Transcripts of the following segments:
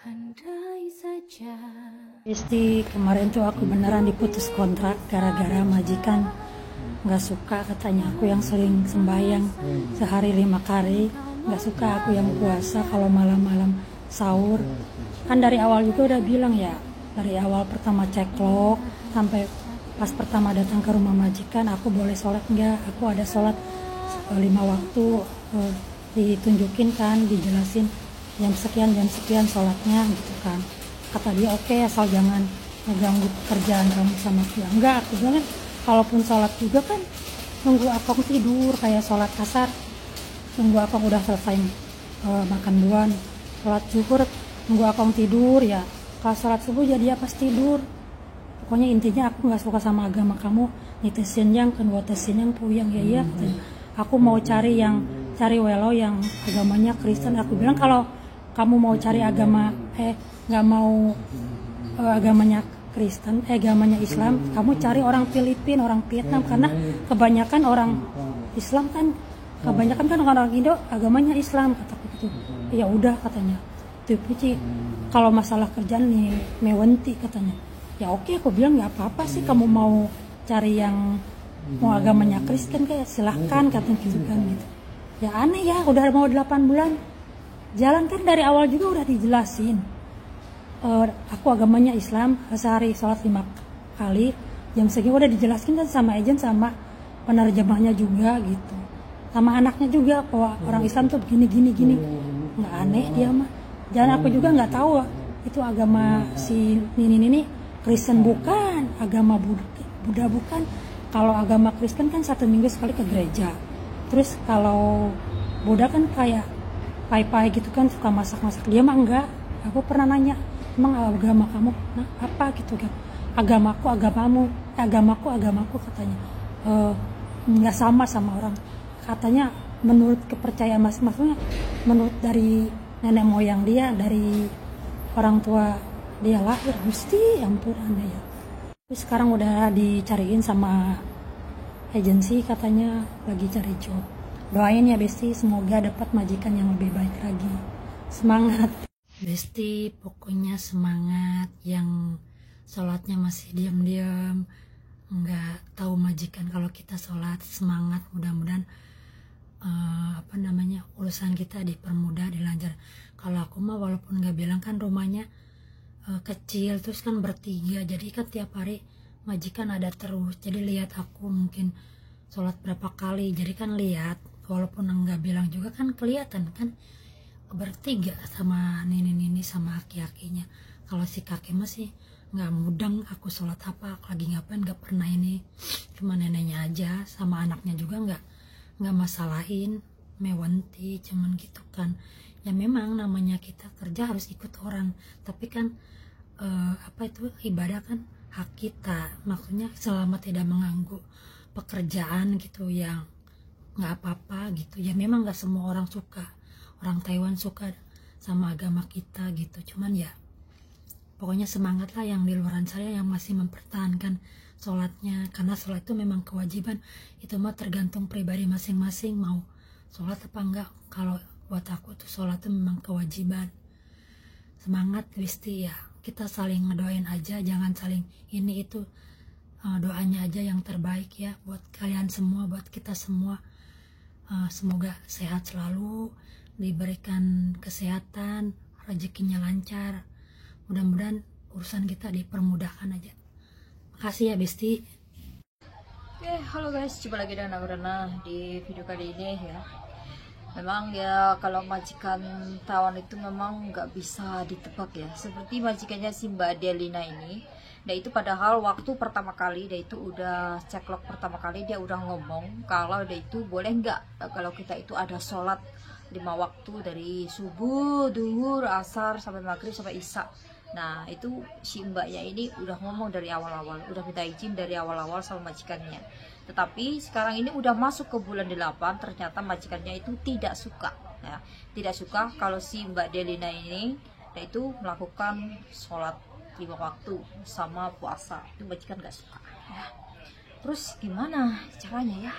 Andai saja. Isti kemarin tuh aku beneran diputus kontrak gara-gara majikan nggak suka, katanya aku yang sering sembahyang sehari 5 kali, nggak suka aku yang puasa kalau malam-malam sahur. Kan dari awal juga udah bilang ya, dari awal pertama ceklok sampai pas pertama datang ke rumah majikan, aku boleh sholat nggak, aku ada sholat 5 waktu, ditunjukin kan, dijelasin jam sekian sholatnya gitu kan. Kata dia oke, asal jangan ngeganggu pekerjaan kamu sama aku. Ya enggak, aku bilang kan kalaupun sholat juga kan nunggu akang tidur, kayak sholat asar nunggu akang udah selesai makan buan, sholat zuhur nunggu akang tidur ya. Kalau sholat subuh jadi pas tidur. Pokoknya intinya aku nggak suka sama agama kamu, nitesin yang kedua tesin yang puyang ya iya katanya. Aku mau cari welo yang agamanya Kristen. Aku bilang kalau kamu mau cari agama nggak mau agamanya Kristen, agamanya Islam, kamu cari orang Filipina, orang Vietnam, karena kebanyakan orang Islam kan, kebanyakan kan orang Indo agamanya Islam, kataku gitu. Ya udah katanya, tapi kalau masalah kerjaan nih mewenti katanya. Ya oke, aku bilang nggak apa-apa sih, kamu mau cari yang mau agamanya Kristen kayak silahkan katanya gitu kan gitu. Ya aneh ya, udah mau 8 bulan jalan kan, dari awal juga udah dijelasin. Aku agamanya Islam, sehari sholat 5 kali, jam segini udah dijelaskan kan sama agent sama penerjemahnya juga gitu, sama anaknya juga bahwa orang Islam tuh begini gini. Nggak aneh dia mah. Dan aku juga nggak tahu itu agama si ini Kristen bukan, agama Buddha bukan. Kalau agama Kristen kan 1 minggu sekali ke gereja, terus kalau Buddha kan kayak pai-pai gitu kan, suka masak-masak. Dia mah enggak. Aku pernah nanya, emang agama kamu apa gitu kan? Agamaku katanya. Nggak sama orang. Katanya menurut kepercayaan masing-masingnya, menurut dari nenek moyang dia, dari orang tua dia lahir. Gusti ampun aneh ya. Terus sekarang udah dicariin sama agensi, katanya lagi cari job. Doain ya Besti, semoga dapat majikan yang lebih baik lagi. Semangat Besti, pokoknya semangat. Yang sholatnya masih diam-diam, nggak tahu majikan kalau kita sholat, semangat. Mudah-mudahan urusan kita dipermudah, dilancar. Kalau aku mah walaupun nggak bilang kan rumahnya kecil, terus kan bertiga, jadi kan tiap hari majikan ada terus, jadi lihat aku mungkin sholat berapa kali, jadi kan lihat, walaupun enggak bilang juga kan kelihatan kan, bertiga sama nini sama aki-akinya. Kalau si kakek masih nggak mudeng aku sholat apa, lagi ngapain, nggak pernah ini, cuma neneknya aja sama anaknya juga nggak masalahin, mewenti cuman gitu kan. Ya memang namanya kita kerja harus ikut orang, tapi kan ibadah kan hak kita, maksudnya selama tidak mengganggu pekerjaan gitu, yang nggak apa-apa gitu. Ya memang nggak semua orang suka, orang Taiwan suka sama agama kita gitu, cuman ya pokoknya semangat lah yang di luaran saya yang masih mempertahankan sholatnya, karena sholat itu memang kewajiban. Itu mah tergantung pribadi masing-masing mau sholat apa enggak. Kalau buat aku tuh sholat itu memang kewajiban. Semangat Wisti ya, kita saling ngedoain aja, jangan saling ini itu, doanya aja yang terbaik ya buat kalian semua, buat kita semua. Semoga sehat selalu, diberikan kesehatan, rezekinya lancar, mudah-mudahan urusan kita dipermudahkan aja. Makasih ya Besti. Oke, halo guys, coba lagi dengan aku Rana di video kali ini ya. Memang ya kalau majikan Taiwan itu memang nggak bisa ditebak ya. Seperti majikannya si Mbak Delina ini. Dia itu padahal waktu pertama kali dia itu udah ceklok pertama kali, dia udah ngomong kalau dia itu boleh nggak kalau kita itu ada sholat 5 waktu dari subuh, duhur, asar sampai maghrib sampai isya. Nah itu si mbaknya ini udah ngomong dari awal-awal, udah minta izin dari awal-awal sama majikannya. Tetapi sekarang ini udah masuk ke bulan 8, ternyata majikannya itu tidak suka ya. Tidak suka kalau si Mbak Delina ini yaitu melakukan sholat 5 waktu sama puasa. Itu majikan gak suka ya. Terus gimana caranya ya?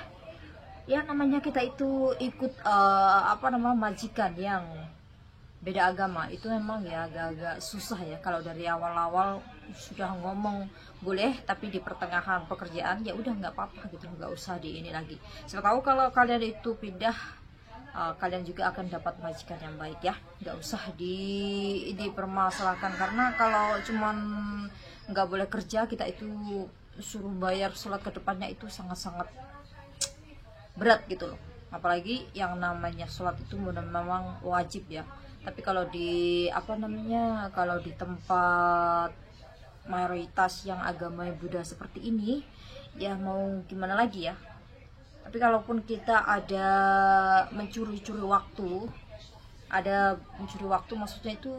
Ya namanya kita itu ikut majikan yang beda agama itu memang ya agak-agak susah ya. Kalau dari awal-awal sudah ngomong boleh, tapi di pertengahan pekerjaan ya udah nggak apa-apa gitu, nggak usah di ini lagi. Siapa tahu kalau kalian itu pindah, kalian juga akan dapat majikan yang baik ya. Nggak usah dipermasalahkan, karena kalau cuman nggak boleh kerja, kita itu suruh bayar sholat ke depannya itu sangat-sangat berat gitu loh. Apalagi yang namanya sholat itu memang wajib ya. Tapi kalau di kalau di tempat mayoritas yang agama Buddha seperti ini, ya mau gimana lagi ya. Tapi kalaupun kita ada mencuri-curi waktu, maksudnya itu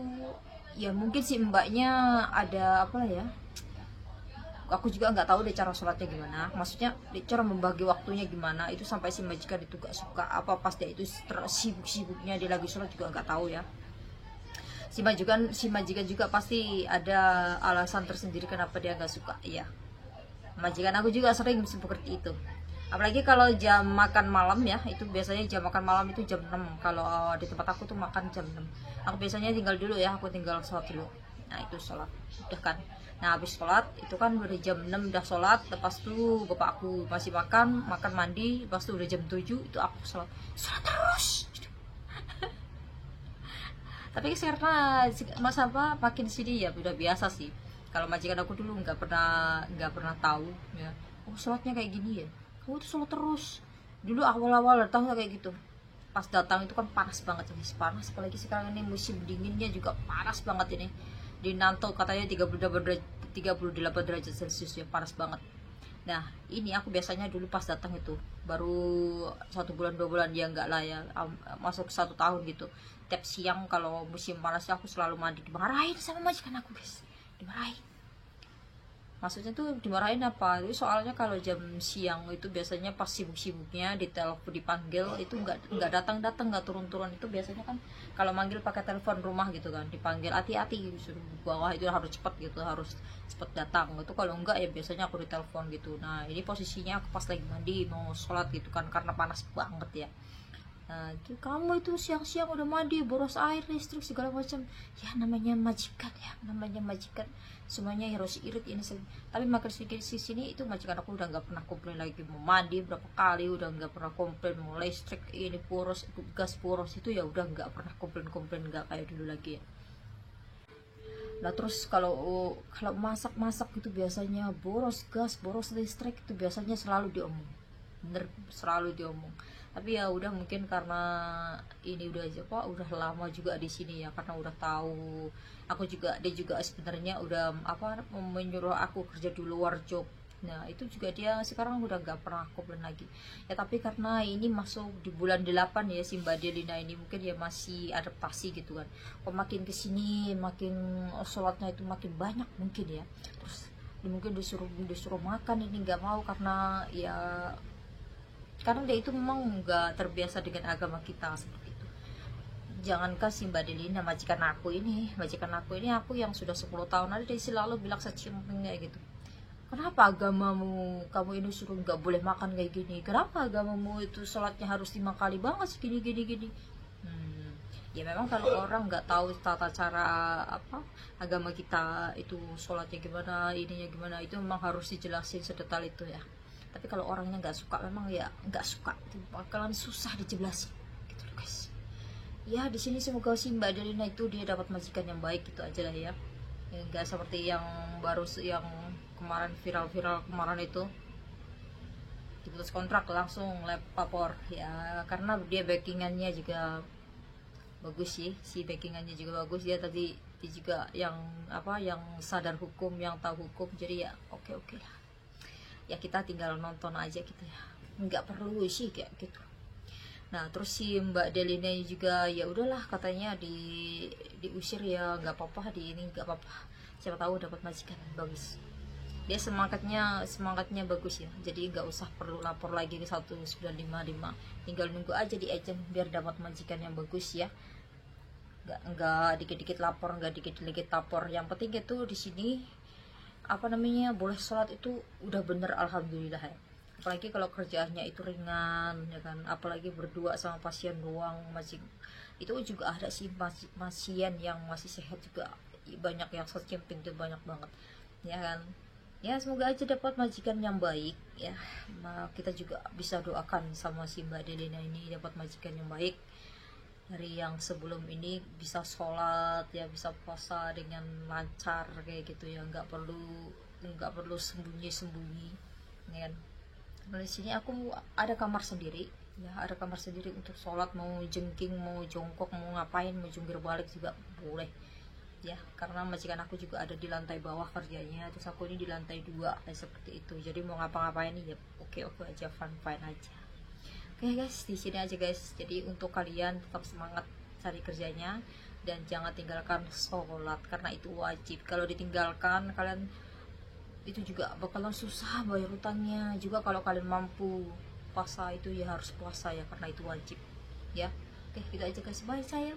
ya mungkin si mbaknya ada aku juga nggak tahu deh cara sholatnya gimana, maksudnya cara membagi waktunya gimana, itu sampai si majikan itu gak suka apa pas dia itu sibuk-sibuknya dia lagi sholat juga nggak tahu ya. Si majikan juga pasti ada alasan tersendiri kenapa dia nggak suka ya. Majikan aku juga sering seperti itu, apalagi kalau jam makan malam ya, itu biasanya jam makan malam itu jam 6. Kalau di tempat aku tuh makan jam 6, aku biasanya tinggal dulu ya, aku tinggal sholat dulu. Nah itu sholat udah kan. Nah habis sholat itu kan udah jam 6 udah sholat, lepas itu bapak aku masih makan mandi, lepas itu udah jam 7 itu aku sholat terus. Tapi karena makin sini ya udah biasa sih. Kalau majikan aku dulu nggak pernah tahu ya, oh sholatnya kayak gini ya, kamu tuh sholat terus. Dulu awal-awal datang kayak gitu, pas datang itu kan panas banget ini, panas apalagi sekarang ini musim dinginnya juga panas banget ini. Di Nanto katanya 38 derajat Celcius ya, panas banget. Nah ini aku biasanya dulu pas datang itu baru 1 bulan 2 bulan ya, enggak lah ya, masuk 1 tahun gitu. Tiap siang kalau musim panas aku selalu mandi, dimarahin sama majikan aku guys, dimarahin. Maksudnya tuh dimarahin apa? Itu soalnya kalau jam siang itu biasanya pas sibuk-sibuknya ditelepon dipanggil itu nggak datang nggak turun-turun. Itu biasanya kan kalau manggil pakai telepon rumah gitu kan, dipanggil hati-hati suruh bawah itu harus cepat gitu, harus cepat datang. Itu kalau enggak ya biasanya aku ditelepon gitu. Nah ini posisinya aku pas lagi mandi mau sholat gitu kan, karena panas banget ya. Nah, itu kamu itu siang-siang udah mandi, boros air, listrik segala macam. Ya namanya majikan semuanya harus irit ini sih. Tapi makin sedikit di sini itu majikan aku udah nggak pernah komplain lagi. Mau mandi berapa kali udah nggak pernah komplain, mau listrik ini boros, gas boros itu ya udah nggak pernah komplain, nggak kayak dulu lagi ya. Nah terus kalau masak itu biasanya boros gas, boros listrik itu biasanya selalu diomong, selalu diomong. Tapi ya udah, mungkin karena ini udah lama juga di sini ya, karena udah tahu dia juga sebenarnya udah menyuruh aku kerja di luar job. Nah itu juga dia sekarang udah gak pernah komplain lagi ya. Tapi karena ini masuk di bulan 8 ya, si Mbak Delina ini mungkin ya masih adaptasi gitu kan. Kok makin kesini makin sholatnya itu makin banyak mungkin ya. Terus mungkin disuruh makan ini nggak mau, karena dia itu memang nggak terbiasa dengan agama kita seperti itu. Jangankan si Mbak Delina, majikan aku ini aku yang sudah 10 tahun ada, dia selalu bilang secimping kayak gitu. Kenapa agamamu kamu ini suruh nggak boleh makan kayak gini? Kenapa agamamu itu sholatnya harus 5 kali banget gini. Ya memang kalau orang nggak tahu tata cara agama kita itu sholatnya gimana, ininya gimana, itu memang harus dijelasin sedetail itu ya. Tapi kalau orangnya nggak suka, memang ya nggak suka, itu bakalan susah dijelasin gitu loh guys. Ya di sini semoga si Mbak Delina itu dia dapat majikan yang baik, gitu aja lah ya. Nggak seperti yang kemarin viral kemarin itu diputus kontrak langsung lapor ya, karena dia backingannya juga bagus sih, si backingannya juga bagus. Dia juga yang sadar hukum, yang tahu hukum, jadi ya oke lah ya, kita tinggal nonton aja gitu ya, nggak perlu sih kayak gitu. Nah terus si Mbak Delina juga ya udahlah, katanya diusir ya nggak apa-apa, nggak apa-apa, siapa tahu dapat majikan bagus. Dia semangatnya bagus ya, jadi nggak usah perlu lapor lagi ke 1955, tinggal nunggu aja di agent biar dapat majikan yang bagus ya. Nggak dikit-dikit lapor, nggak dikit-dikit lapor. Yang penting itu di sini boleh sholat itu udah bener, alhamdulillah ya. Apalagi kalau kerjaannya itu ringan ya kan, apalagi berdua sama pasien doang, itu juga ada sih pasien yang masih sehat juga, banyak yang camping tuh banyak banget ya kan. Ya semoga aja dapat majikan yang baik ya. Kita juga bisa doakan sama si Mbak Delina ini dapat majikan yang baik, dari yang sebelum ini bisa sholat ya, bisa puasa dengan lancar kayak gitu ya, nggak perlu sembunyi ya kan. Di sini aku ada kamar sendiri ya, ada kamar sendiri untuk sholat, mau jengking, mau jongkok, mau ngapain, mau jungkir balik juga boleh ya, karena majikan aku juga ada di lantai bawah kerjanya, terus aku ini di lantai 2 kayak seperti itu. Jadi mau ngapa-ngapain ya oke aja, fine aja. Oke guys, di sini aja guys. Jadi untuk kalian tetap semangat cari kerjanya dan jangan tinggalkan sholat karena itu wajib. Kalau ditinggalkan kalian itu juga bakalan susah bayar utangnya. Juga kalau kalian mampu puasa itu ya harus puasa ya, karena itu wajib ya. Oke, gitu aja guys, bye sayang.